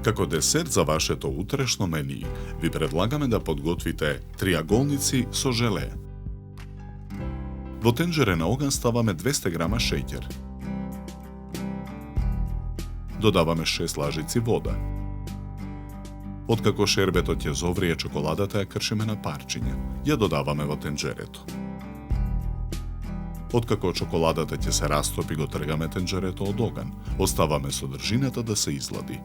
Како десерт за вашето утрешно мени, ви предлагаме да подготвите триаголници со желе. Во тенџере на оган ставаме 200 грама шеќер. Додаваме 6 лажици вода. Откако шербето ќе зоврие, чоколадата ја кршиме на парчиња. Ја додаваме во тенџерето. Откако чоколадата ќе се растопи, го тргаме тенџерето од оган. Оставаме содржината да се излади.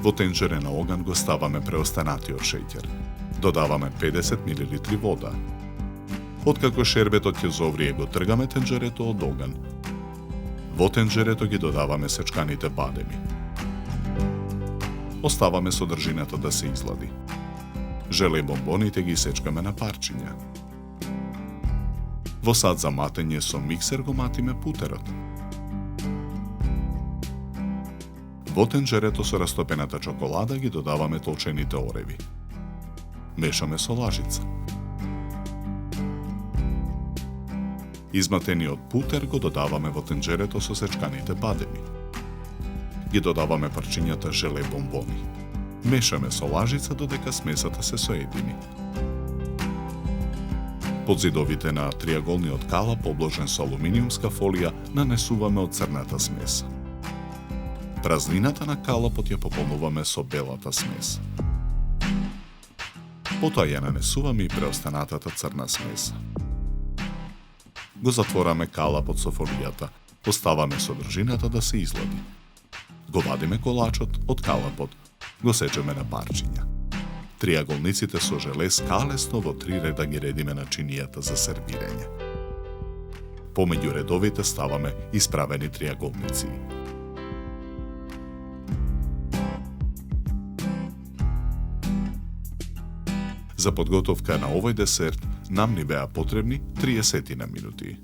Во тенџере на оган го ставаме преостанатиот шеќер. Додаваме 50 мл вода. Откако шербето ќе зоврие, го тргаме тенџерето од оган. Во тенџерето ги додаваме сечканите бадеми. Оставаме содржината да се излади. Желе и бомбоните ги сечкаме на парчиња. Во сад за матење со миксер го матиме путерот. Во тенџерето со растопената чоколада ги додаваме толчените ореви. Мешаме со лажица. Изматениот путер го додаваме во тенџерето со сечканите бадеми. Ги додаваме парчињата желе и бомбони. Мешаме со лажица додека смесата се соедини. Под зидовите на триаголниот калап, обложен со алуминиумска фолија, нанесуваме од црната смеса. Празнината на калапот ја пополнуваме со белата смес. Потоа ја нанесуваме и преостанатата црна смеса. Го затвораме калапот со фолијата, оставаме содржината да се излади. Го вадиме колачот од калапот, го сечеме на парчиња. Триаголниците со желе скалесно во 3 реда ги редиме на чинијата за сервирање. Помеѓу редовите ставаме исправени триаголници. За подготовка на овој десерт нам ни беа потребни 30 минути.